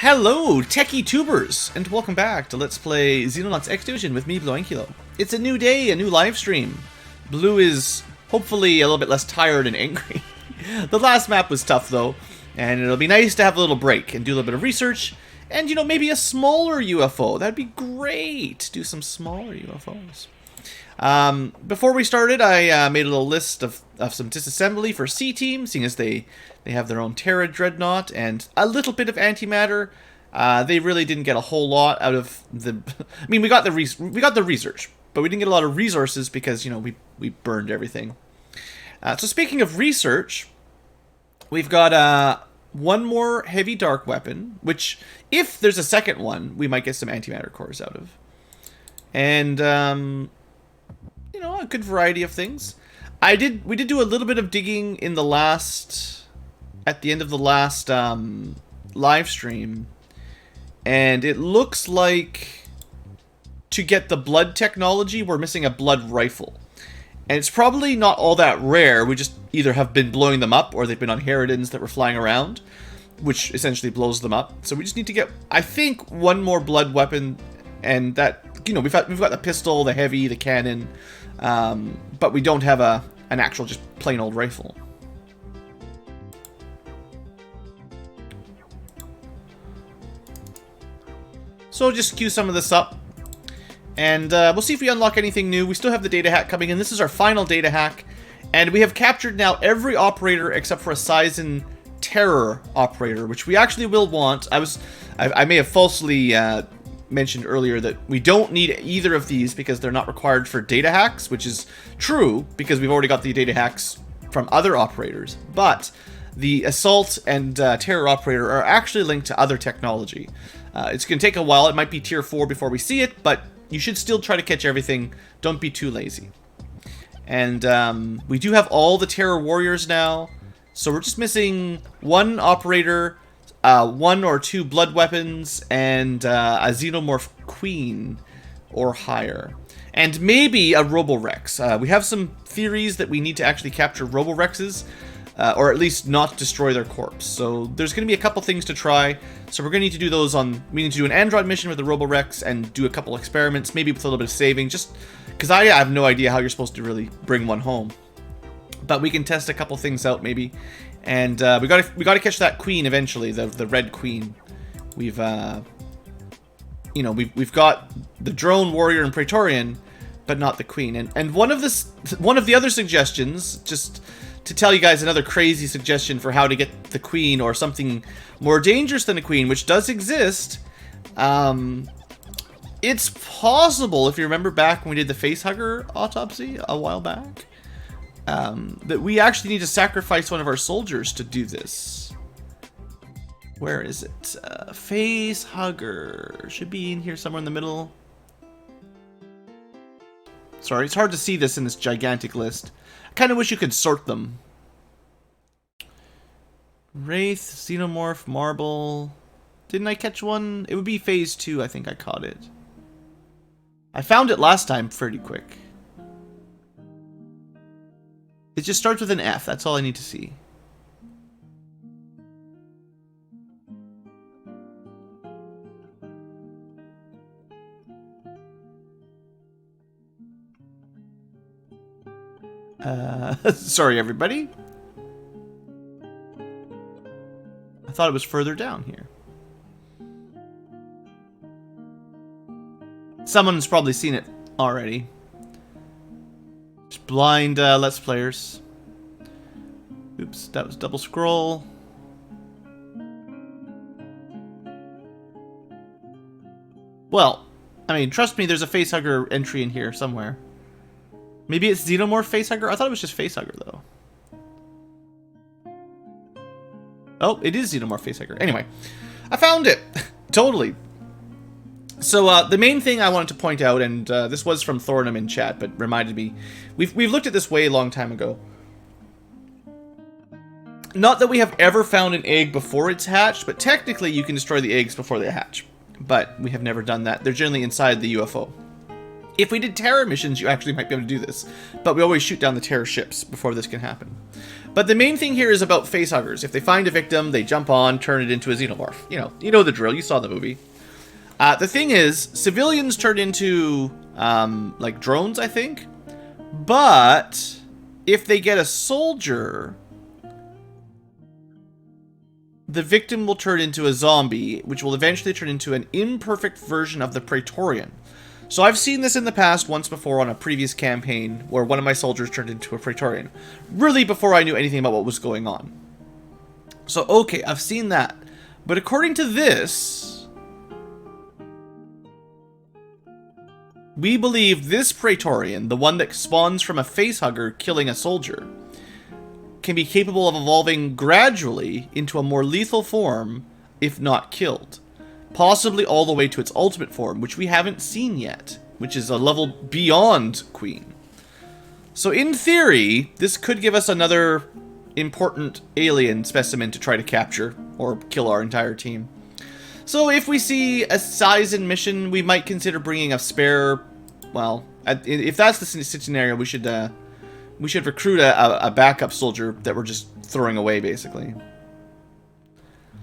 Hello, techie tubers, and welcome back to Let's Play Xenonauts X Division with me, BlueAnkylo. It's a new day, a new live stream. Blue is hopefully a little bit less tired and angry. The last map was tough though, and it'll be nice to have a little break and do a little bit of research, and you know, maybe a smaller UFO. That'd be great. Do some smaller UFOs. Before we started, I made a little list of some disassembly for C-Team, seeing as they have their own Terra Dreadnought and a little bit of antimatter. They really didn't get a whole lot out of the... I mean, we got the research, but we didn't get a lot of resources because, you know, we burned everything. So speaking of research, we've got one more heavy dark weapon, which, if there's a second one, we might get some antimatter cores out of. And, you know, a good variety of things. We did do a little bit of digging in the last... at the end of the last live stream, and it looks like to get the blood technology, we're missing a blood rifle. And it's probably not all that rare. We just either have been blowing them up, or they've been on Harridans that were flying around, which essentially blows them up. So we just need to get, I think, one more blood weapon, and that, you know, we've got the pistol, the heavy, the cannon, but we don't have an actual just plain old rifle. So just queue some of this up, and we'll see if we unlock anything new. We still have the data hack coming in. This is our final data hack, and we have captured now every operator except for a Sizen Terror operator, which we actually will want. I may have falsely mentioned earlier that we don't need either of these because they're not required for data hacks, which is true because we've already got the data hacks from other operators. But the Assault and Terror operator are actually linked to other technology. It's going to take a while. It might be tier 4 before we see it, but you should still try to catch everything. Don't be too lazy. And we do have all the Terror Warriors now, so we're just missing one operator, 1 or 2 blood weapons, and a Xenomorph Queen or higher. And maybe a Roborex. We have some theories that we need to actually capture Roborexes, or at least not destroy their corpse. So there's going to be a couple things to try. So we're going to need to do those on... we need to do an Android mission with the Roborex and do a couple experiments, maybe with a little bit of saving, just because I have no idea how you're supposed to really bring one home. But we can test a couple things out maybe. And we got to catch that queen eventually, the red queen. We've you know, we've got the drone warrior and Praetorian, but not the queen. And one of the other suggestions, just to tell you guys another crazy suggestion for how to get the queen or something more dangerous than a queen, which does exist. It's possible, if you remember back when we did the facehugger autopsy a while back, that we actually need to sacrifice one of our soldiers to do this. Where is it? Facehugger should be in here somewhere in the middle. Sorry, it's hard to see this in this gigantic list. I kind of wish you could sort them. Wraith, Xenomorph, Marble. Didn't I catch one? It would be phase 2, I think I caught it. I found it last time pretty quick. It just starts with an F, that's all I need to see. Sorry, everybody. I thought it was further down here. Someone's probably seen it already. Just blind Let's Players. Oops, that was double scroll. Well, I mean, trust me, there's a facehugger entry in here somewhere. Maybe it's Xenomorph Facehugger? I thought it was just Facehugger, though. Oh, it is Xenomorph Facehugger. Anyway, I found it! Totally. So, the main thing I wanted to point out, and this was from Thornham in chat, but reminded me, we've looked at this way a long time ago. Not that we have ever found an egg before it's hatched, but technically you can destroy the eggs before they hatch. But we have never done that. They're generally inside the UFO. If we did terror missions, you actually might be able to do this. But we always shoot down the terror ships before this can happen. But the main thing here is about facehuggers. If they find a victim, they jump on, turn it into a xenomorph. You know the drill. You saw the movie. The thing is, civilians turn into, like, drones, I think. But if they get a soldier, the victim will turn into a zombie, which will eventually turn into an imperfect version of the Praetorian. So I've seen this in the past once before on a previous campaign where one of my soldiers turned into a Praetorian. Really before I knew anything about what was going on. So, okay, I've seen that. But according to this, we believe this Praetorian, the one that spawns from a facehugger killing a soldier, can be capable of evolving gradually into a more lethal form if not killed. Possibly all the way to its ultimate form, which we haven't seen yet, which is a level beyond Queen. So in theory, this could give us another important alien specimen to try to capture, or kill our entire team. So if we see a Sizen mission, we might consider bringing a spare, well, if that's the scenario, we should recruit a backup soldier that we're just throwing away, basically.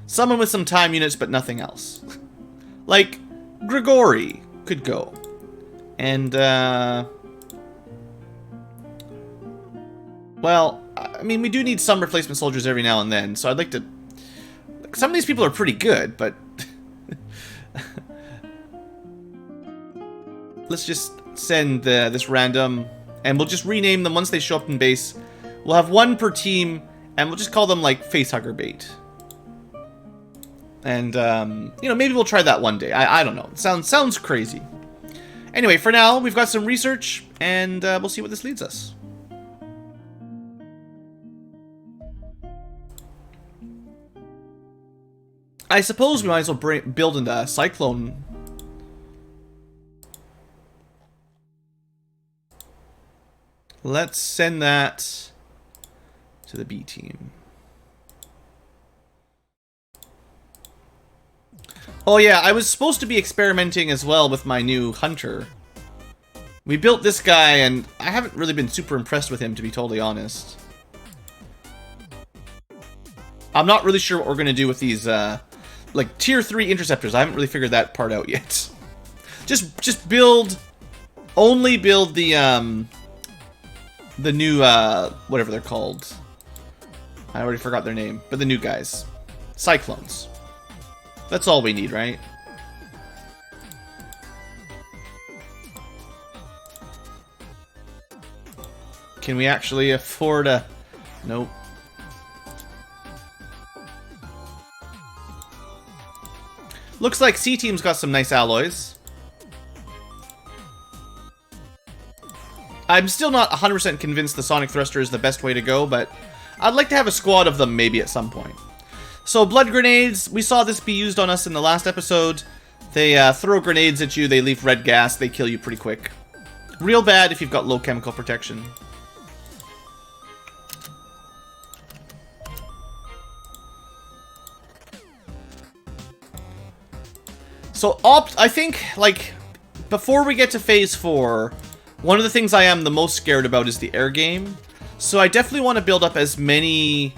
Someone with some time units, but nothing else. Like, Grigori could go. And, well, I mean, we do need some replacement soldiers every now and then, so I'd like to... Some of these people are pretty good, but... Let's just send this random, and we'll just rename them once they show up in base. We'll have one per team, and we'll just call them, like, Facehugger Bait. And, you know, maybe we'll try that one day. I don't know. It sounds crazy. Anyway, for now, we've got some research, and we'll see what this leads us. I suppose we might as well build into a Cyclone. Let's send that to the B team. Oh yeah, I was supposed to be experimenting as well with my new Hunter. We built this guy, and I haven't really been super impressed with him, to be totally honest. I'm not really sure what we're going to do with these, like, tier 3 interceptors. I haven't really figured that part out yet. Just build... Only build the new, whatever they're called. I already forgot their name, but the new guys. Cyclones. That's all we need, right? Can we actually afford a... Nope. Looks like C-Team's got some nice alloys. I'm still not 100% convinced the Sonic Thruster is the best way to go, but I'd like to have a squad of them maybe at some point. So, blood grenades, we saw this be used on us in the last episode. They throw grenades at you, they leave red gas, they kill you pretty quick. Real bad if you've got low chemical protection. So, I think, like, before we get to Phase 4, one of the things I am the most scared about is the air game. So I definitely want to build up as many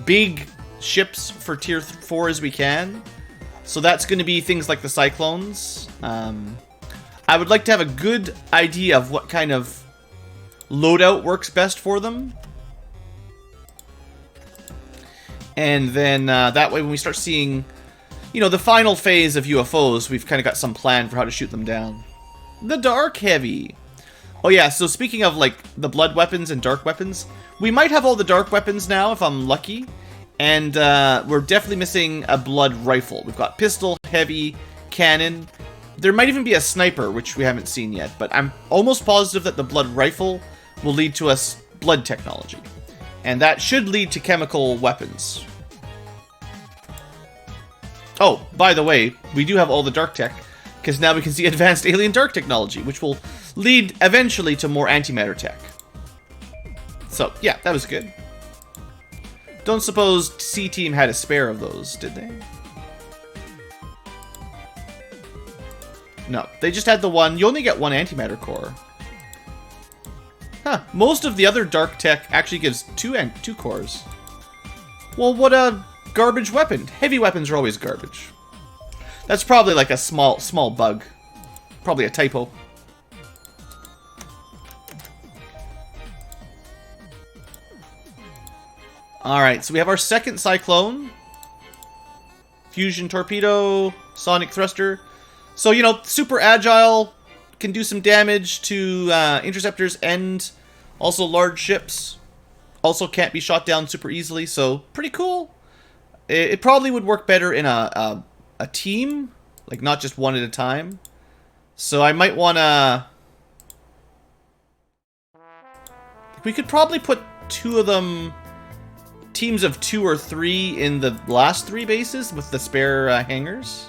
big ships for Tier 4 as we can. So that's going to be things like the Cyclones. I would like to have a good idea of what kind of loadout works best for them. And then that way when we start seeing, you know, the final phase of UFOs, we've kind of got some plan for how to shoot them down. The Dark Heavy. Oh yeah, so speaking of, like, the blood weapons and dark weapons, we might have all the dark weapons now, if I'm lucky. And we're definitely missing a blood rifle. We've got pistol, heavy, cannon. There might even be a sniper, which we haven't seen yet. But I'm almost positive that the blood rifle will lead to us blood technology. And that should lead to chemical weapons. Oh, by the way, we do have all the dark tech. Because now we can see advanced alien dark technology, which will lead eventually to more antimatter tech. So, yeah, that was good. Don't suppose C-Team had a spare of those, did they? No, they just had the one. You only get one antimatter core. Huh. Most of the other dark tech actually gives two cores. Well, what a garbage weapon. Heavy weapons are always garbage. That's probably like a small bug. Probably a typo. Alright, so we have our second Cyclone. Fusion Torpedo, Sonic Thruster. So, you know, super agile, can do some damage to interceptors and also large ships. Also can't be shot down super easily, so pretty cool. It probably would work better in a team, like not just one at a time. So I might want to... We could probably put two of them... Teams of 2 or 3 in the last 3 bases with the spare hangars.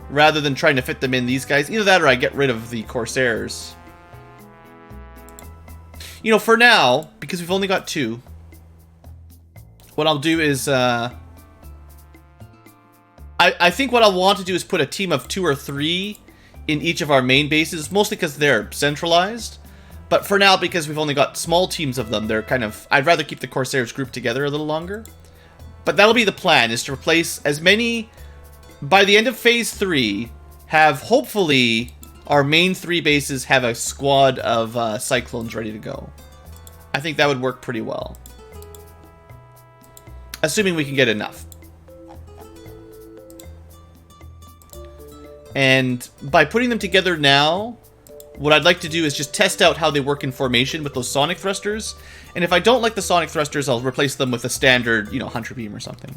Rather than trying to fit them in these guys. Either that or I get rid of the Corsairs. You know, for now, because we've only got 2, what I'll do is... I think what I'll want to do is put a team of 2 or 3 in each of our main bases. Mostly because they're centralized. But for now, because we've only got small teams of them, they're kind of... I'd rather keep the Corsairs grouped together a little longer. But that'll be the plan, is to replace as many... By the end of Phase 3, have, hopefully, our main 3 bases have a squad of Cyclones ready to go. I think that would work pretty well. Assuming we can get enough. And by putting them together now... What I'd like to do is just test out how they work in formation with those Sonic Thrusters. And if I don't like the Sonic Thrusters, I'll replace them with a standard, you know, Hunter Beam or something.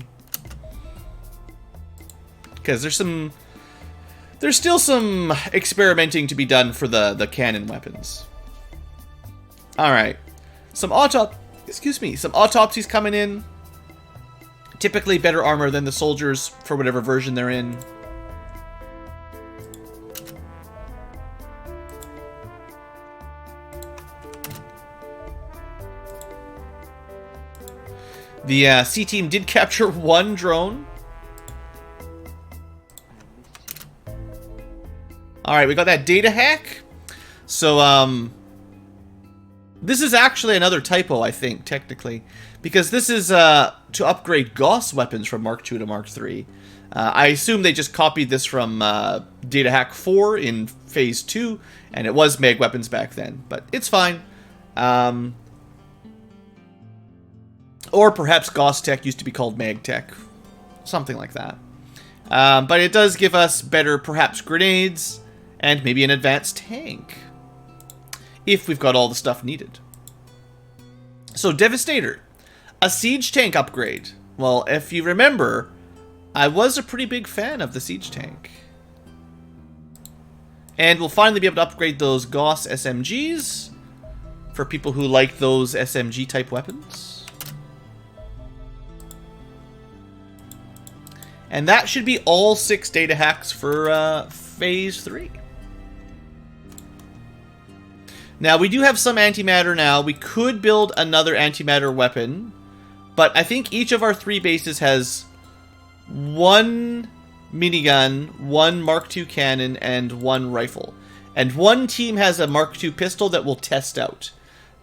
Because there's still some experimenting to be done for the cannon weapons. Alright. Some autopsies coming in. Typically better armor than the soldiers for whatever version they're in. The C-Team did capture 1 drone. Alright, we got that data hack. So, this is actually another typo, I think, technically. Because this is to upgrade Gauss weapons from Mark II to Mark III. I assume they just copied this from Data Hack 4 in Phase 2. And it was Mag weapons back then. But it's fine. Or perhaps Gauss Tech used to be called Mag Tech. Something like that. But it does give us better, perhaps, grenades. And maybe an advanced tank. If we've got all the stuff needed. So, Devastator. A siege tank upgrade. Well, if you remember, I was a pretty big fan of the siege tank. And we'll finally be able to upgrade those Gauss SMGs. For people who like those SMG-type weapons. And that should be all 6 data hacks for Phase 3. Now, we do have some antimatter now. We could build another antimatter weapon. But I think each of our 3 bases has 1 minigun, 1 Mark II cannon, and 1 rifle. And 1 team has a Mark II pistol that we'll test out.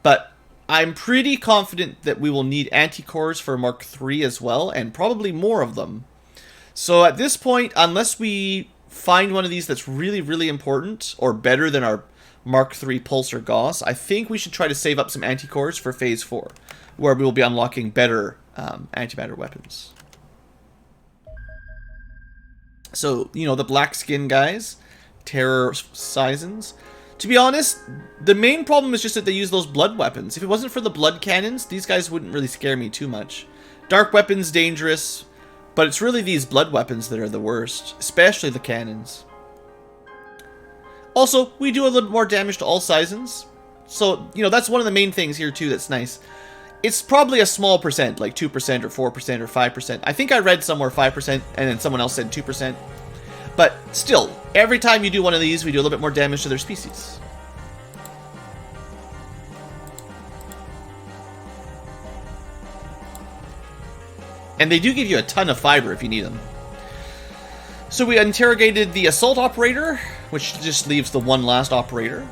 But I'm pretty confident that we will need anti-cores for Mark III as well, and probably more of them. So at this point, unless we find one of these that's really, really important, or better than our Mark III Pulse or Gauss, I think we should try to save up some anti-cores for Phase 4, where we will be unlocking better antimatter weapons. So, you know, the black skin guys, Terror Seisons. To be honest, the main problem is just that they use those blood weapons. If it wasn't for the blood cannons, these guys wouldn't really scare me too much. Dark weapons, dangerous. But it's really these blood weapons that are the worst, especially the cannons. Also, we do a little more damage to all Seisons. So, you know, that's one of the main things here too that's nice. It's probably a small percent, like 2% or 4% or 5%. I think I read somewhere 5% and then someone else said 2%. But still, every time you do one of these, we do a little bit more damage to their species. And they do give you a ton of fiber if you need them. So we interrogated the assault operator, which just leaves the one last operator.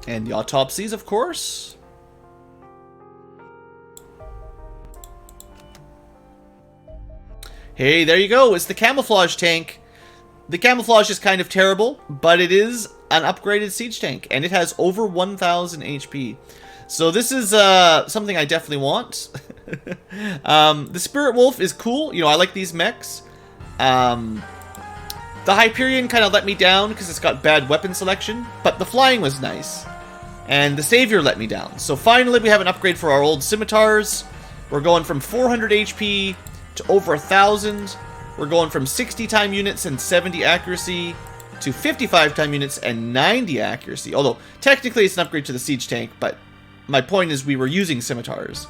And the autopsies, of course. Hey, there you go. It's the Camouflage Tank. The camouflage is kind of terrible, but it is an upgraded siege tank, and it has over 1,000 HP. So this is something I definitely want. The Spirit Wolf is cool. You know, I like these mechs. The Hyperion kind of let me down because it's got bad weapon selection, but the flying was nice. And the Savior let me down. So finally we have an upgrade for our old Scimitars. We're going from 400 HP to over 1,000. We're going from 60 time units and 70 accuracy to 55 time units and 90 accuracy. Although, technically it's an upgrade to the siege tank, but my point is we were using Scimitars.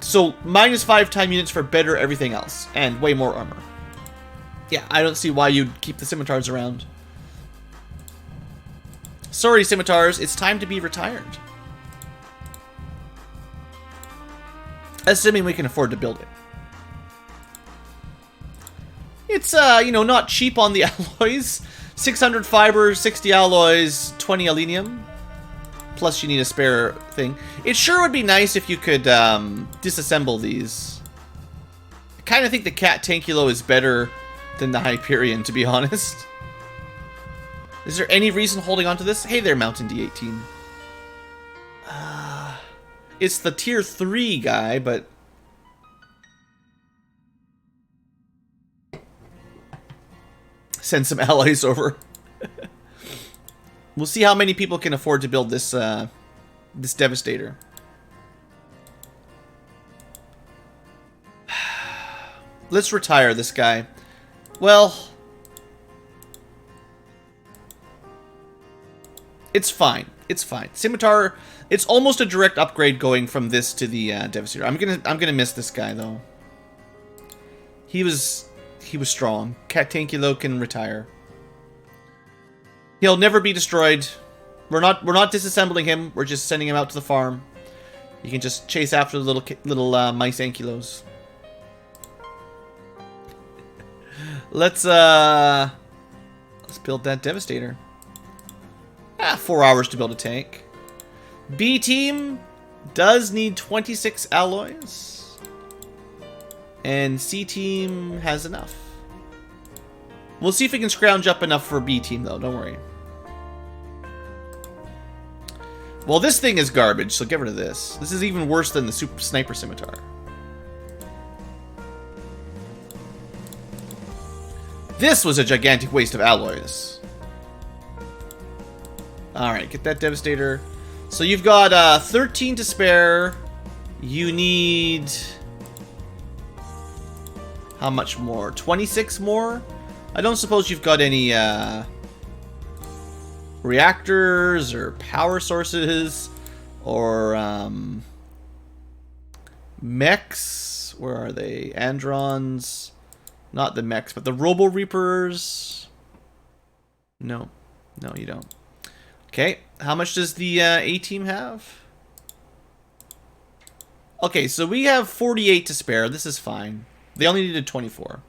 So, minus 5 time units for better everything else, and way more armor. Yeah, I don't see why you'd keep the Scimitars around. Sorry, Scimitars, it's time to be retired. Assuming we can afford to build it. It's, you know, not cheap on the alloys. 600 fiber, 60 alloys, 20 alenium. Plus you need a spare thing. It sure would be nice if you could disassemble these. I kind of think the Cat-Tankulo is better than the Hyperion, to be honest. Is there any reason holding on to this? Hey there, Mountain D18. It's the tier 3 guy, but... Send some allies over. We'll see how many people can afford to build this this Devastator. Let's retire this guy. Well, it's fine. It's fine. Scimitar. It's almost a direct upgrade going from this to the Devastator. I'm gonna miss this guy though. He was strong. Cat-Tankulo can retire. He'll never be destroyed. We're not disassembling him. We're just sending him out to the farm. You can just chase after the little mice ankylos. Let's build that Devastator. 4 hours to build a tank. B team does need 26 alloys. And C team has enough. We'll see if we can scrounge up enough for B team though, don't worry. Well, this thing is garbage, so get rid of this. This is even worse than the Super Sniper Scimitar. This was a gigantic waste of alloys. Alright, get that Devastator. So you've got 13 to spare. You need... how much more? 26 more? I don't suppose you've got any reactors or power sources or mechs. Where are they? Androns. Not the mechs, but the Robo Reapers. No. No, you don't. Okay, how much does the A-team have? Okay, so we have 48 to spare. This is fine. They only needed 24.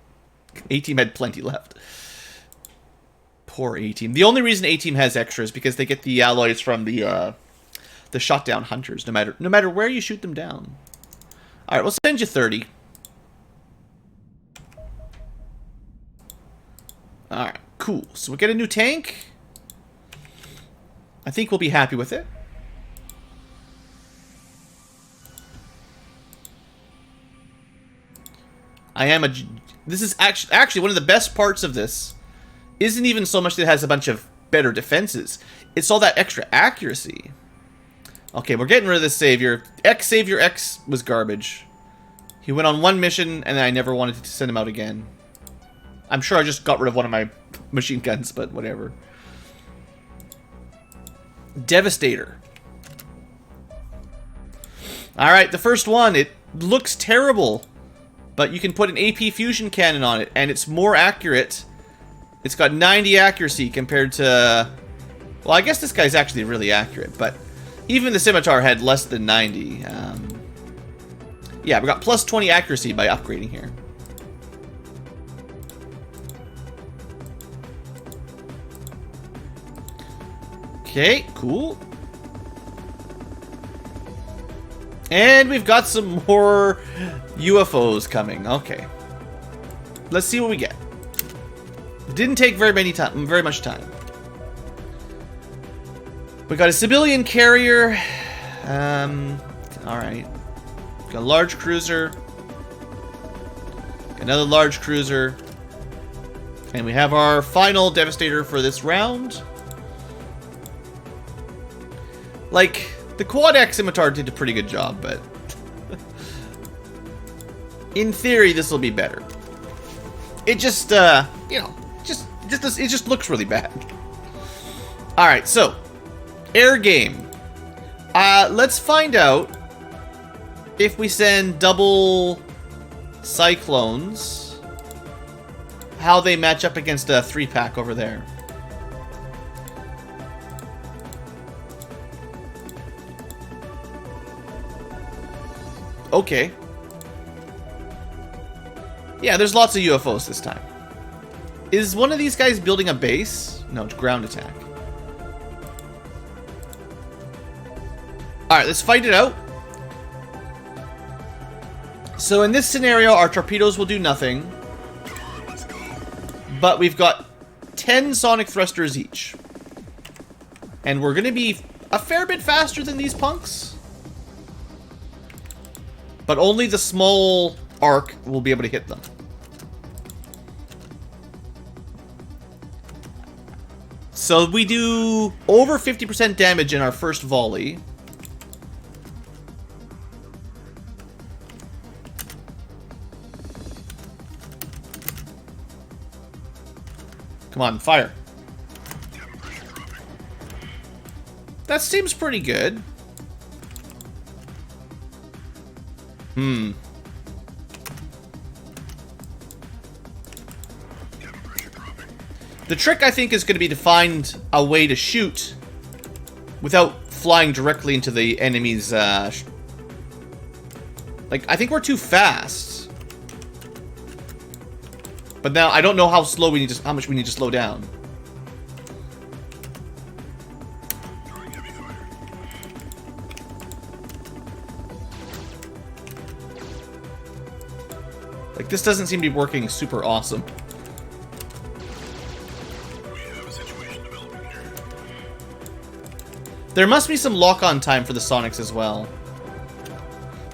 A-team had plenty left. Poor A-team. The only reason A-team has extra is because they get the alloys from the shot down hunters, no matter where you shoot them down. All right, we'll send you 30. All right, cool. So we'll get a new tank. I think we'll be happy with it. This is actually one of the best parts of this. Isn't even so much that it has a bunch of better defenses. It's all that extra accuracy. Okay, we're getting rid of this Savior. Savior X was garbage. He went on one mission, and I never wanted to send him out again. I'm sure I just got rid of one of my machine guns, but whatever. Devastator. Alright, the first one. It looks terrible. But you can put an AP fusion cannon on it, and it's more accurate. It's got 90 accuracy compared to... well, I guess this guy's actually really accurate, but even the Scimitar had less than 90. Yeah, we got plus 20 accuracy by upgrading here. Okay, cool. And we've got some more UFOs coming. Okay. Let's see what we get. Didn't take very much time. We got a civilian carrier. Alright. Got a large cruiser. Another large cruiser. And we have our final Devastator for this round. Like, the Quad X Scimitar did a pretty good job, but in theory, this will be better. It just, you know, it just looks really bad. All right, so air game. Let's find out if we send double Cyclones, how they match up against a 3-pack over there. Okay. Yeah, there's lots of UFOs this time. Is one of these guys building a base? No, it's ground attack. Alright, let's fight it out. So in this scenario, our torpedoes will do nothing. But we've got 10 sonic thrusters each. And we're going to be a fair bit faster than these punks. But only the small arc will be able to hit them. So we do over 50% damage in our first volley. Come on, fire. That seems pretty good. The trick, I think, is going to be to find a way to shoot without flying directly into the enemy's, like, I think we're too fast. But now, I don't know how slow we need to, how much we need to slow down. Like, this doesn't seem to be working super awesome. There must be some lock-on time for the Sonics as well.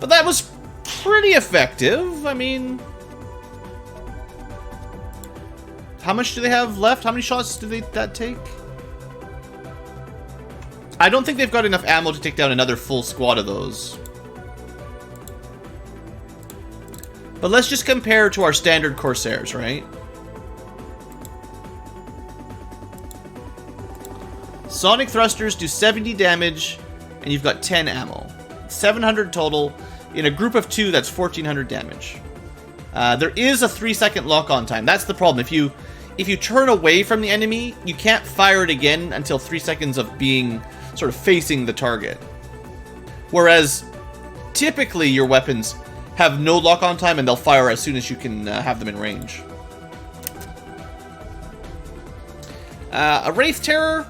But that was pretty effective. I mean, how much do they have left? How many shots do that take? I don't think they've got enough ammo to take down another full squad of those. But let's just compare to our standard Corsairs, right? Sonic thrusters do 70 damage, and you've got 10 ammo. 700 total. In a group of 2, that's 1400 damage. There is a 3-second lock-on time. That's the problem. If you turn away from the enemy, you can't fire it again until 3 seconds of being sort of facing the target. Whereas, typically your weapons have no lock-on time, and they'll fire as soon as you can have them in range. A Wraith Terror,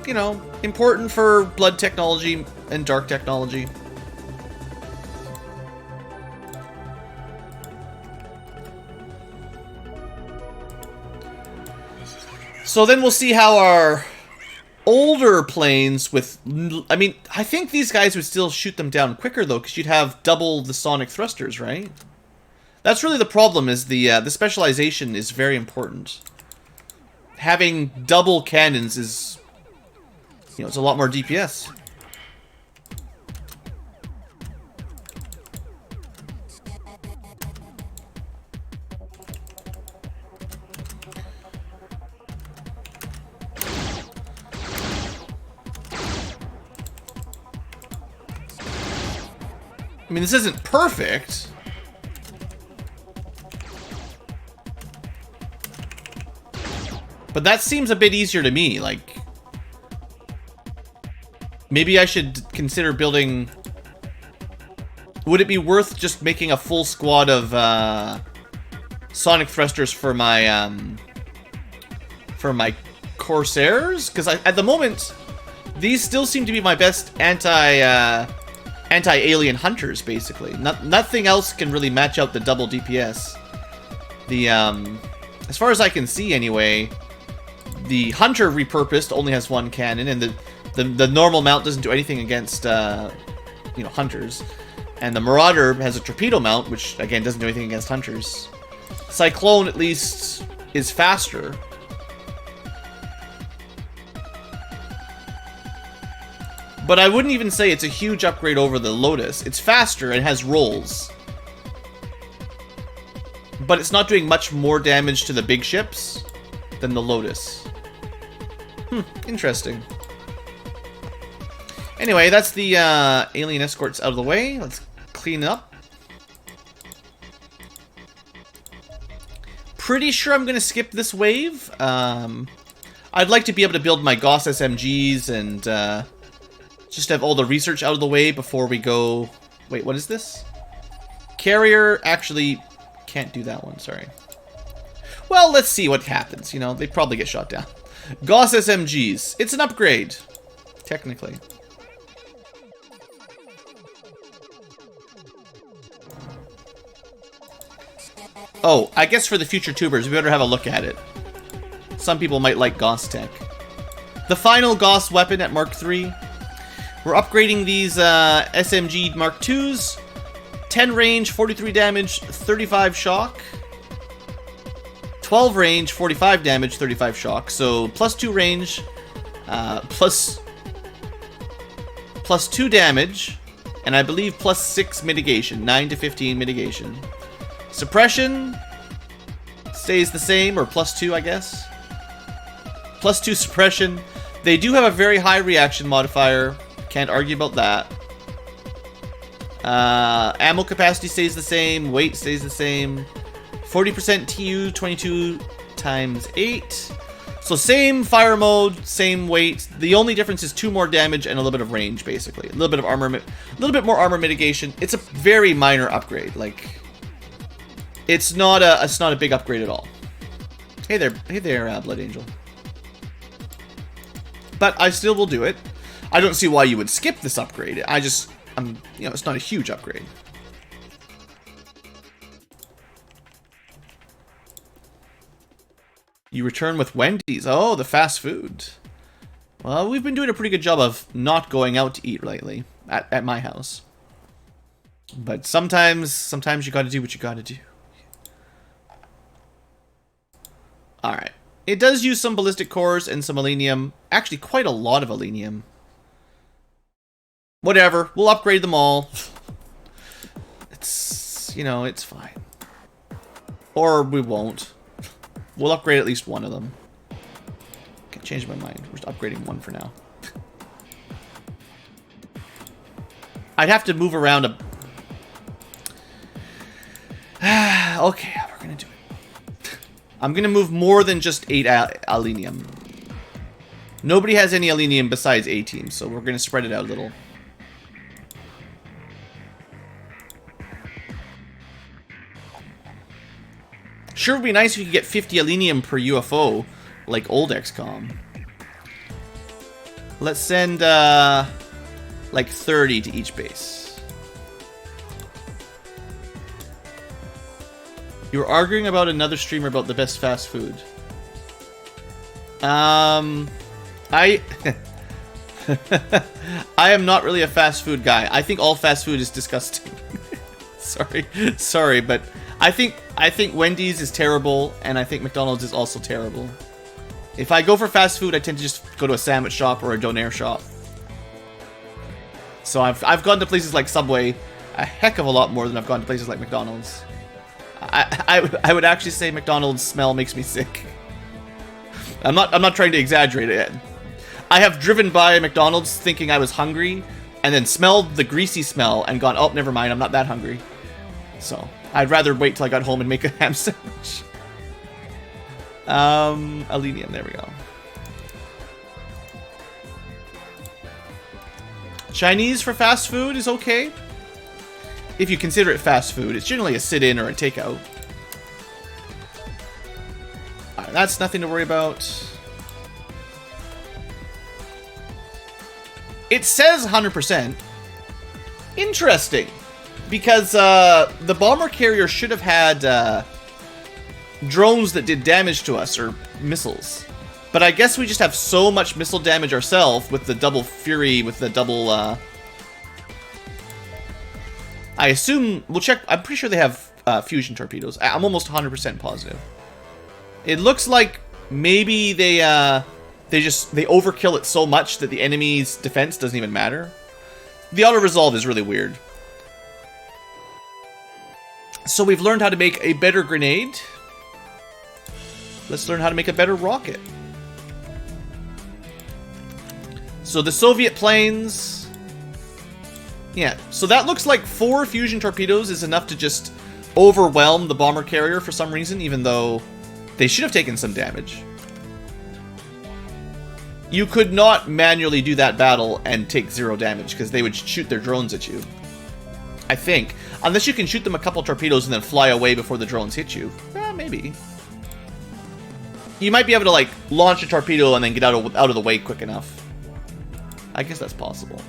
you know, important for blood technology and dark technology. So then we'll see how our older planes with... I mean, I think these guys would still shoot them down quicker, though, because you'd have double the sonic thrusters, right? That's really the problem, is the specialization is very important. Having double cannons is... you know, it's a lot more DPS. I mean, this isn't perfect. But that seems a bit easier to me, like... maybe I should consider building Would it be worth just making a full squad of sonic thrusters for my Corsairs? Because at the moment, these still seem to be my best anti-alien hunters, basically. Nothing else can really match out the double DPS. The as far as I can see, anyway, the hunter repurposed only has one cannon, and the normal mount doesn't do anything against you know, hunters. And the Marauder has a torpedo mount, which again doesn't do anything against hunters. Cyclone at least is faster. But I wouldn't even say it's a huge upgrade over the Lotus. It's faster and has rolls. But it's not doing much more damage to the big ships than the Lotus. Interesting. Anyway, that's the alien escorts out of the way. Let's clean up. Pretty sure I'm going to skip this wave. I'd like to be able to build my Gauss SMGs and just have all the research out of the way before we go... Wait, what is this? Carrier, actually, can't do that one, sorry. Well, let's see what happens. You know, they probably get shot down. Gauss SMGs. It's an upgrade, technically. Oh, I guess for the future tubers, we better have a look at it. Some people might like Gauss tech. The final Gauss weapon at Mark III. We're upgrading these SMG Mark IIs. 10 range, 43 damage, 35 shock. 12 range, 45 damage, 35 shock. So plus 2 range, plus 2 damage, and I believe plus 6 mitigation. 9 to 15 mitigation. Suppression stays the same, or plus 2, I guess. Plus 2 suppression. They do have a very high reaction modifier. Can't argue about that. Ammo capacity stays the same. Weight stays the same. 40% TU, 22 times 8. So same fire mode, same weight. The only difference is 2 more damage and a little bit of range, basically. A little bit of armor, a little bit more armor mitigation. It's a very minor upgrade. Like, it's not a big upgrade at all. Hey there, Blood Angel. But I still will do it. I don't see why you would skip this upgrade. You know, it's not a huge upgrade. You return with Wendy's. Oh, the fast food. Well, we've been doing a pretty good job of not going out to eat lately at my house. But sometimes you gotta do what you gotta do. Alright. It does use some ballistic cores and some alenium. Actually, quite a lot of alenium. Whatever. We'll upgrade them all. It's, you know, it's fine. Or we won't. We'll upgrade at least one of them. Can't change my mind. We're just upgrading one for now. I'd have to move around a... Okay, we're gonna do it. I'm gonna move more than just 8 alenium. Nobody has any alenium besides A-team, so we're gonna spread it out a little. Sure would be nice if you could get 50 alenium per UFO, like old XCOM. Let's send, like 30 to each base. You were arguing about another streamer about the best fast food. I am not really a fast food guy. I think all fast food is disgusting. Sorry, but I think Wendy's is terrible, and I think McDonald's is also terrible. If I go for fast food, I tend to just go to a sandwich shop or a donair shop. So I've gone to places like Subway a heck of a lot more than I've gone to places like McDonald's. I would actually say McDonald's smell makes me sick. I'm not trying to exaggerate it. I have driven by McDonald's thinking I was hungry, and then smelled the greasy smell and gone, oh, never mind, I'm not that hungry. So I'd rather wait till I got home and make a ham sandwich. Alenium, there we go. Chinese for fast food is okay. if you consider it fast food. It's generally a sit-in or a takeout. Alright, that's nothing to worry about. It says 100%. Interesting. Because the bomber carrier should have had drones that did damage to us, or missiles. But I guess we just have so much missile damage ourselves with the double Fury, with the double... I assume... We'll check. I'm pretty sure they have fusion torpedoes. I'm almost 100% positive. It looks like maybe they overkill it so much that the enemy's defense doesn't even matter. The auto-resolve is really weird. So we've learned how to make a better grenade. Let's learn how to make a better rocket. So the Soviet planes... Yeah, so that looks like 4 fusion torpedoes is enough to just overwhelm the bomber carrier for some reason, even though they should have taken some damage. You could not manually do that battle and take 0 damage, because they would shoot their drones at you. I think. Unless you can shoot them a couple torpedoes and then fly away before the drones hit you. Maybe. You might be able to, like, launch a torpedo and then get out of the way quick enough. I guess that's possible.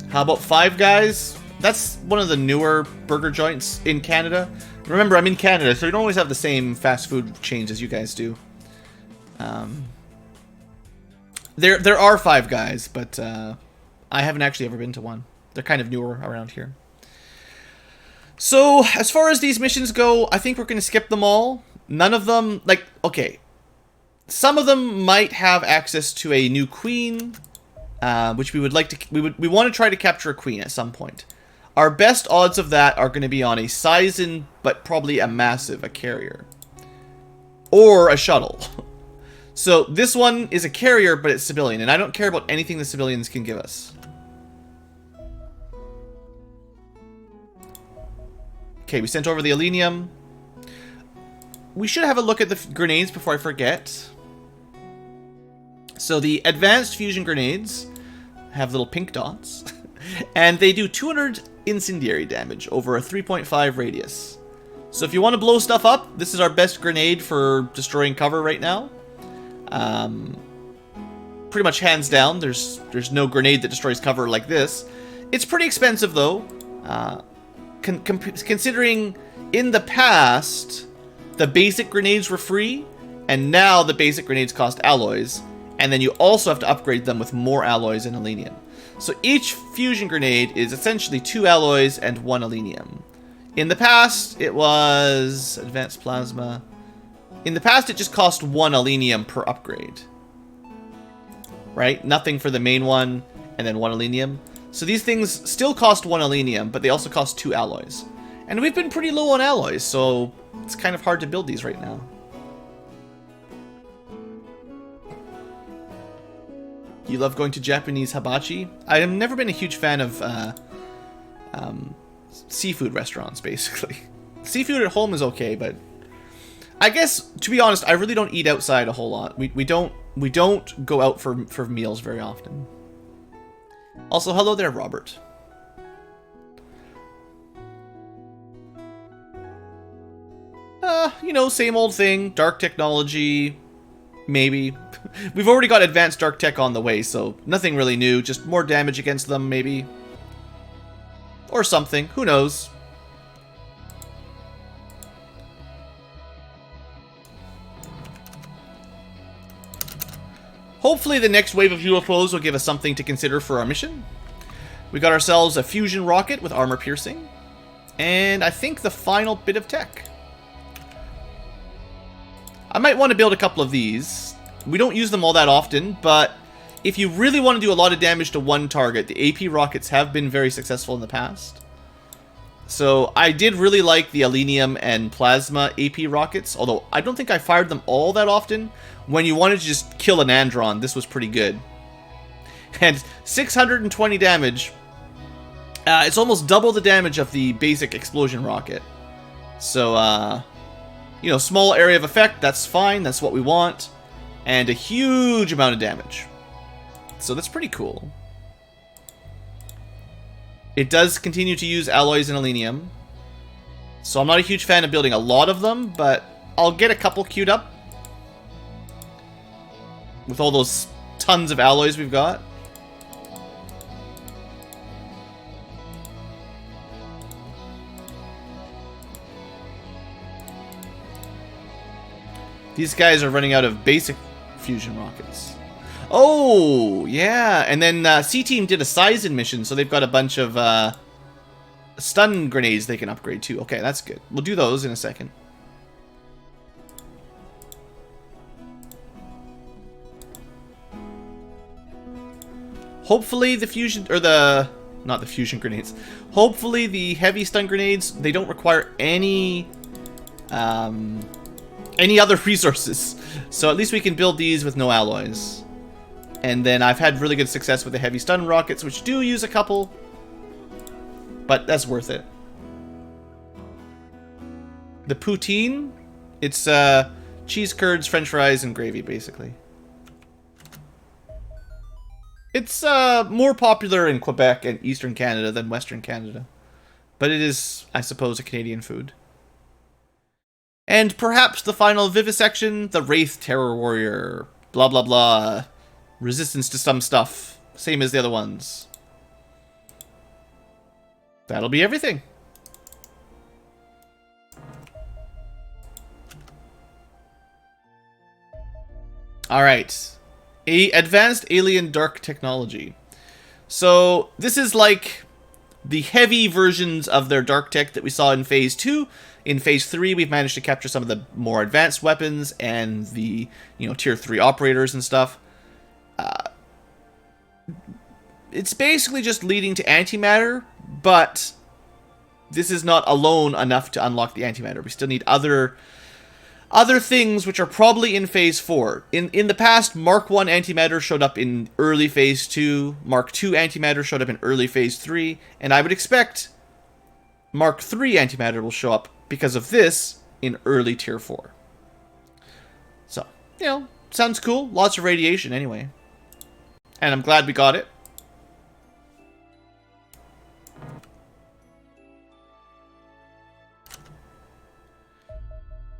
How about Five Guys? That's one of the newer burger joints in Canada. Remember, I'm in Canada, so we don't always have the same fast food chains as you guys do. There are Five Guys, but I haven't actually ever been to one. They're kind of newer around here. So, as far as these missions go, I think we're going to skip them all. None of them, like, okay. Some of them might have access to a new queen, which we would like to... We want to try to capture a queen at some point. Our best odds of that are going to be on a Sizen, but probably a massive, a carrier. Or a shuttle. So, this one is a carrier, but it's civilian, and I don't care about anything the civilians can give us. Okay, we sent over the Elenium. We should have a look at the grenades before I forget. So the advanced fusion grenades have little pink dots. And they do 200 incendiary damage over a 3.5 radius. So if you want to blow stuff up, this is our best grenade for destroying cover right now. Pretty much hands down, there's no grenade that destroys cover like this. It's pretty expensive though. Considering in the past, the basic grenades were free, and now the basic grenades cost alloys, and then you also have to upgrade them with more alloys and Elenium. So each fusion grenade is essentially 2 alloys and 1 Elenium. In the past, it was advanced plasma. In the past, it just cost 1 Elenium per upgrade. Right? Nothing for the main one, and then 1 Elenium. So these things still cost 1 Elenium, but they also cost 2 alloys. And we've been pretty low on alloys, so it's kind of hard to build these right now. You love going to Japanese hibachi? I have never been a huge fan of seafood restaurants, basically. Seafood at home is okay, but I guess, to be honest, I really don't eat outside a whole lot. We don't go out for meals very often. Also, hello there, Robert. You know, same old thing. Dark technology, maybe. We've already got advanced dark tech on the way, so nothing really new. Just more damage against them, maybe. Or something. Who knows? Hopefully the next wave of UFOs will give us something to consider for our mission. We got ourselves a fusion rocket with armor piercing. And I think the final bit of tech. I might want to build a couple of these. We don't use them all that often, but if you really want to do a lot of damage to one target, the AP rockets have been very successful in the past. So I did really like the Elenium and Plasma AP rockets, although I don't think I fired them all that often. When you wanted to just kill an Andron, this was pretty good. And 620 damage. It's almost double the damage of the basic explosion rocket. So, you know, small area of effect, that's fine, that's what we want. And a huge amount of damage. So that's pretty cool. It does continue to use alloys and alenium. So I'm not a huge fan of building a lot of them, but I'll get a couple queued up. With all those tons of alloys we've got. These guys are running out of basic fusion rockets. Oh, yeah. And then C-Team did a Sizen mission, so they've got a bunch of stun grenades they can upgrade too. Okay, that's good. We'll do those in a second. Hopefully the fusion, or not the fusion grenades. Hopefully the heavy stun grenades, they don't require any other resources. So at least we can build these with no alloys. And then I've had really good success with the heavy stun rockets, which do use a couple. But that's worth it. The poutine, it's cheese curds, french fries, and gravy, basically. It's more popular in Quebec and Eastern Canada than Western Canada. But it is, I suppose, a Canadian food. And perhaps the final vivisection, the Wraith Terror Warrior. Blah, blah, blah. Resistance to some stuff. Same as the other ones. That'll be everything. Alright. Advanced Alien Dark Technology. So, this is like the heavy versions of their Dark Tech that we saw in Phase 2. In Phase 3, we've managed to capture some of the more advanced weapons and the, Tier 3 operators and stuff. It's basically just leading to antimatter, but this is not alone enough to unlock the antimatter. We still need other things which are probably in Phase 4. In the past, Mark 1 antimatter showed up in early Phase 2, Mark 2 antimatter showed up in early Phase 3, and I would expect Mark 3 antimatter will show up because of this in early Tier 4. So, sounds cool. Lots of radiation anyway. And I'm glad we got it.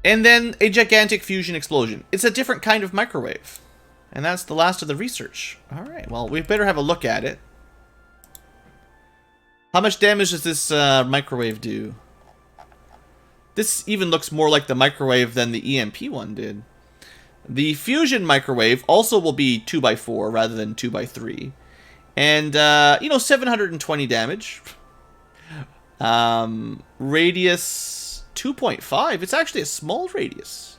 And then a gigantic fusion explosion. It's a different kind of microwave. And that's the last of the research. Alright, well, we better have a look at it. How much damage does this microwave do? This even looks more like the microwave than the EMP one did. The fusion microwave also will be 2x4 rather than 2x3. And, 720 damage. Radius 2.5. It's actually a small radius.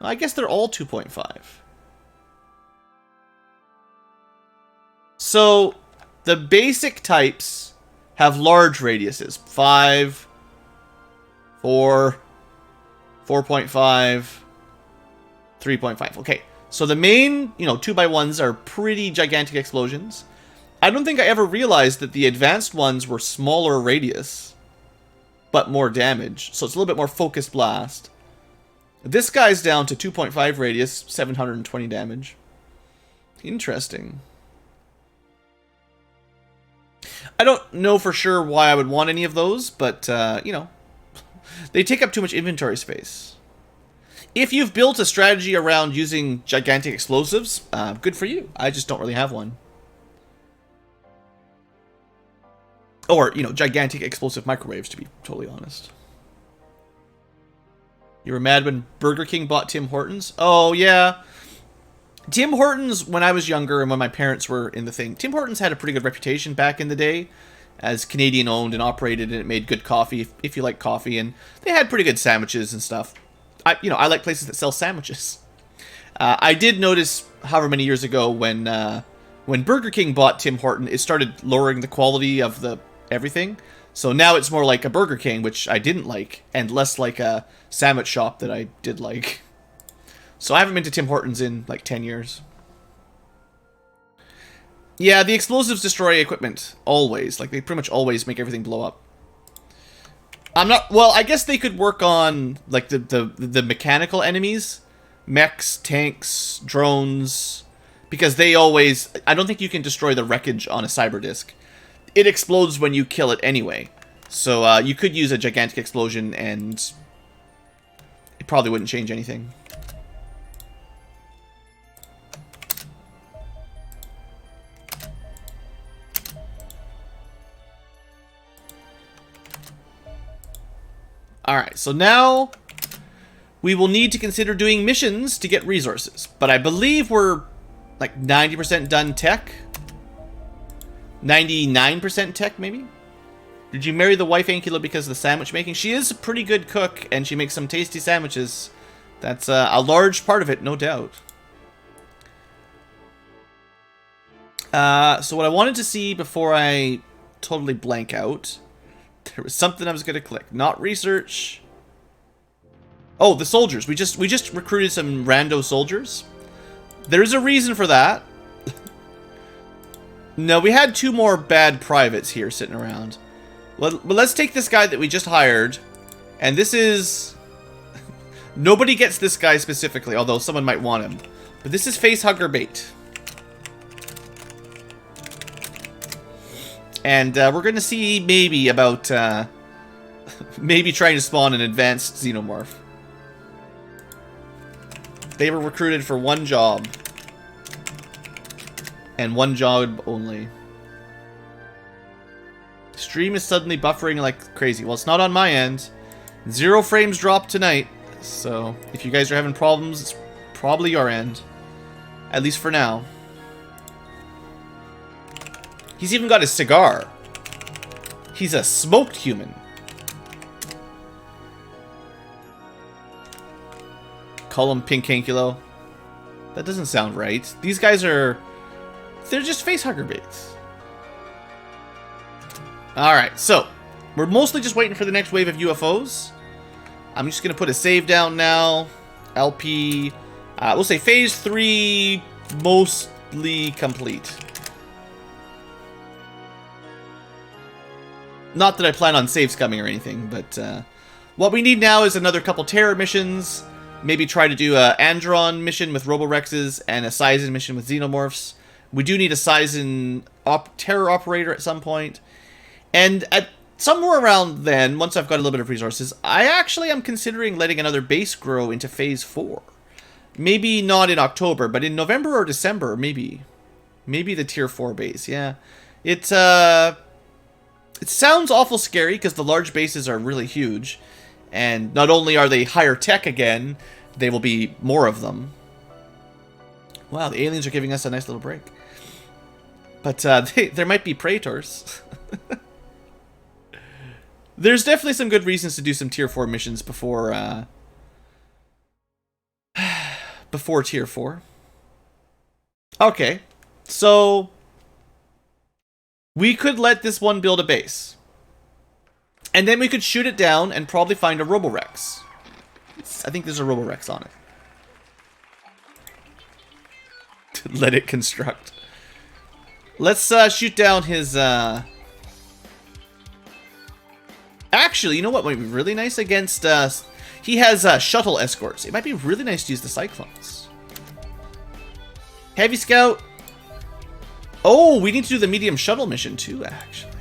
I guess they're all 2.5. So, the basic types have large radiuses. 5, 4, 4.5, 3.5. Okay, so the main, 2x1s are pretty gigantic explosions. I don't think I ever realized that the advanced ones were smaller radius, but more damage. So it's a little bit more focused blast. This guy's down to 2.5 radius, 720 damage. Interesting. I don't know for sure why I would want any of those, but, they take up too much inventory space. If you've built a strategy around using gigantic explosives, good for you. I just don't really have one. Or, gigantic explosive microwaves, to be totally honest. You were mad when Burger King bought Tim Hortons? Oh, yeah. Tim Hortons, when I was younger and when my parents were in the thing, Tim Hortons had a pretty good reputation back in the day as Canadian owned and operated, and it made good coffee if you like coffee, and they had pretty good sandwiches and stuff. I like places that sell sandwiches. I did notice, however many years ago, when Burger King bought Tim Horton, it started lowering the quality of the everything. So now it's more like a Burger King, which I didn't like, and less like a sandwich shop that I did like. So I haven't been to Tim Hortons in like 10 years. Yeah, the explosives destroy equipment. Always. Like, they pretty much always make everything blow up. Well, I guess they could work on, like, the mechanical enemies. Mechs, tanks, drones. Because they always... I don't think you can destroy the wreckage on a cyber disk. It explodes when you kill it anyway. So you could use a gigantic explosion and it probably wouldn't change anything. Alright, so now we will need to consider doing missions to get resources. But I believe we're like 90% done tech. 99% tech, maybe? Did you marry the wife Ankylo because of the sandwich making? She is a pretty good cook, and she makes some tasty sandwiches. That's a large part of it, no doubt. So what I wanted to see before I totally blank out, there was something I was going to click. Not research. Oh, the soldiers. We just recruited some rando soldiers. There is a reason for that. No, we had 2 more bad privates here sitting around. Well, but let's take this guy that we just hired. And this is... Nobody gets this guy specifically, although someone might want him. But this is Facehugger Bait. And we're going to see maybe about... maybe trying to spawn an advanced xenomorph. They were recruited for 1 job. And 1 job only. Stream is suddenly buffering like crazy. Well, it's not on my end. 0 frames dropped tonight. So, if you guys are having problems, it's probably your end. At least for now. He's even got a cigar. He's a smoked human. Call him Pink Ankylo. That doesn't sound right. These guys are... They're just facehugger baits. Alright, so we're mostly just waiting for the next wave of UFOs. I'm just going to put a save down now. LP. We'll say phase 3 mostly complete. Not that I plan on saves coming or anything, but what we need now is another couple terror missions. Maybe try to do a Andron mission with Roborexes and a Sizen mission with Xenomorphs. We do need a Sizen terror operator at some point. And at somewhere around then, once I've got a little bit of resources, I actually am considering letting another base grow into phase 4. Maybe not in October, but in November or December, maybe. Maybe the tier 4 base, yeah. It sounds awful scary because the large bases are really huge. And not only are they higher tech again, they will be more of them. Wow, the aliens are giving us a nice little break. But there might be Praetors. There's definitely some good reasons to do some tier 4 missions before before tier 4. Okay, so we could let this one build a base. And then we could shoot it down and probably find a Roborex. I think there's a Roborex on it. Let it construct. Let's shoot down his... Actually, you know what might be really nice against... he has shuttle escorts. It might be really nice to use the Cyclones. Heavy Scout. Oh, we need to do the medium shuttle mission too, actually.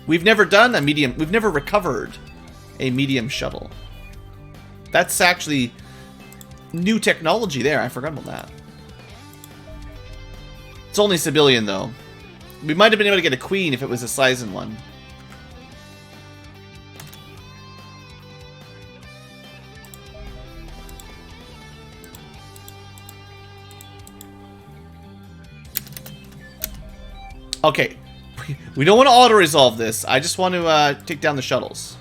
We've never done a medium... We've never recovered a medium shuttle. That's actually new technology there. I forgot about that. It's only civilian, though. We might have been able to get a queen if it was a Sizen one. Okay. We don't want to auto-resolve this. I just want to take down the shuttles.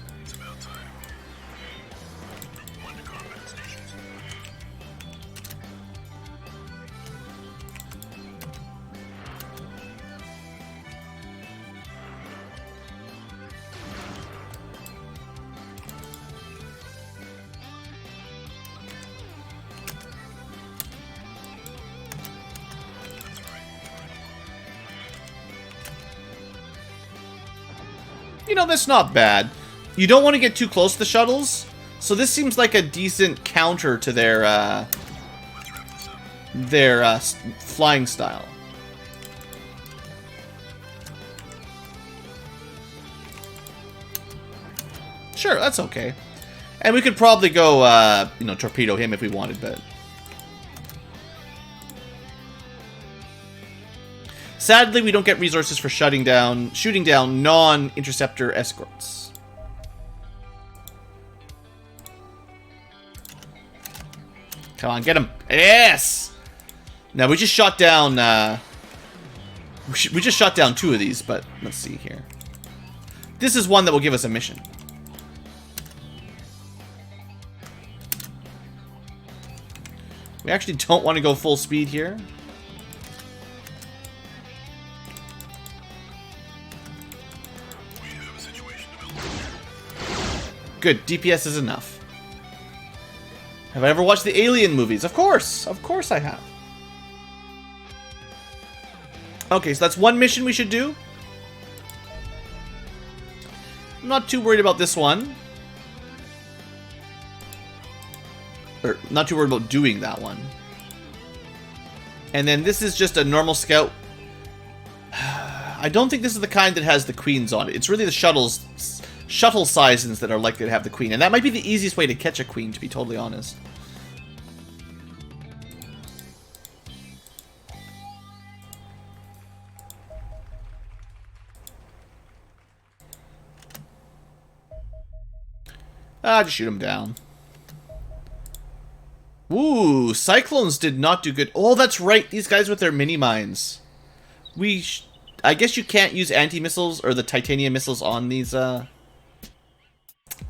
You know, that's not bad. You don't want to get too close to the shuttles, so this seems like a decent counter to their their flying style. Sure, that's okay. And we could probably go, you know, torpedo him if we wanted, but... Sadly, we don't get resources for shooting down non-interceptor escorts. Come on, get him. Yes! Now, we just shot down, we just shot down 2 of these, but let's see here. This is one that will give us a mission. We actually don't want to go full speed here. Good, DPS is enough. Have I ever watched the Alien movies? Of course I have. Okay, so that's one mission we should do. I'm not too worried about this one. Or, not too worried about doing that one. And then this is just a normal scout. I don't think this is the kind that has the queens on it. It's really the shuttle sizes that are likely to have the queen. And that might be the easiest way to catch a queen, to be totally honest. Just shoot him down. Ooh, Cyclones did not do good. Oh, that's right. These guys with their mini-mines. I guess you can't use anti-missiles or the titanium missiles on these, I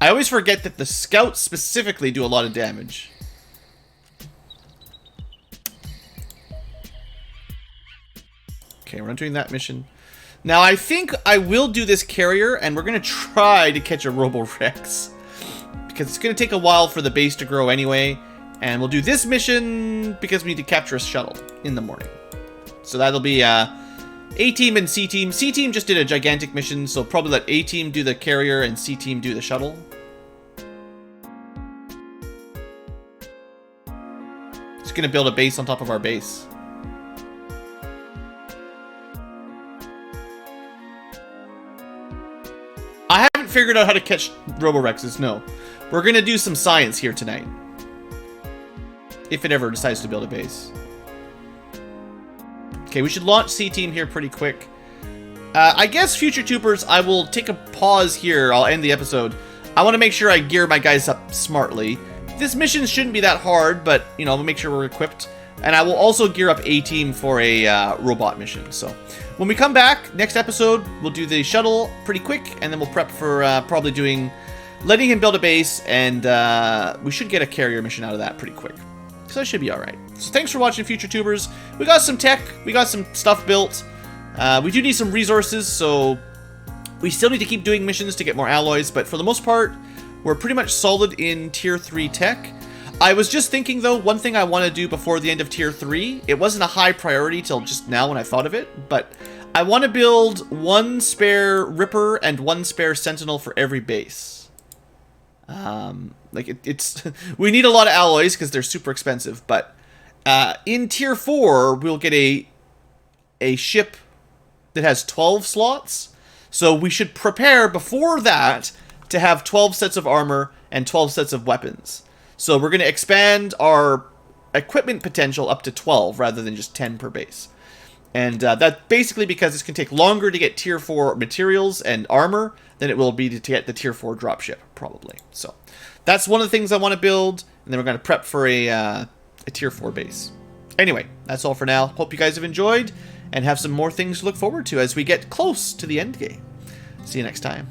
always forget that the scouts specifically do a lot of damage. Okay, we're not doing that mission. Now, I think I will do this carrier, and we're going to try to catch a Robo-Rex. Because it's going to take a while for the base to grow anyway. And we'll do this mission because we need to capture a shuttle in the morning. So that'll be A-Team and C-Team. C-Team just did a gigantic mission, so probably let A-Team do the carrier and C-Team do the shuttle. It's going to build a base on top of our base. I haven't figured out how to catch Roborexes, no. We're going to do some science here tonight. If it ever decides to build a base. Okay, we should launch C-Team here pretty quick. I guess, future tubers, I will take a pause here. I'll end the episode. I want to make sure I gear my guys up smartly. This mission shouldn't be that hard, but, you know, we'll make sure we're equipped. And I will also gear up A-Team for a robot mission. So, when we come back, next episode, we'll do the shuttle pretty quick, and then we'll prep for probably letting him build a base, and we should get a carrier mission out of that pretty quick. So that should be alright. So thanks for watching, future tubers. We got some tech, we got some stuff built. We do need some resources, so we still need to keep doing missions to get more alloys, but for the most part, we're pretty much solid in Tier 3 tech. I was just thinking, though, one thing I want to do before the end of Tier 3, it wasn't a high priority till just now when I thought of it, but I want to build 1 spare Ripper and 1 spare Sentinel for every base. It's we need a lot of alloys because they're super expensive, but in Tier 4 we'll get a ship that has 12 slots, so we should prepare before that to have 12 sets of armor and 12 sets of weapons. So we're going to expand our equipment potential up to 12 rather than just 10 per base. And that's basically because it's going to take longer to get Tier 4 materials and armor than it will be to get the Tier 4 dropship, probably. So that's one of the things I want to build, and then we're going to prep for a Tier 4 base. Anyway, that's all for now. Hope you guys have enjoyed, and have some more things to look forward to as we get close to the end game. See you next time.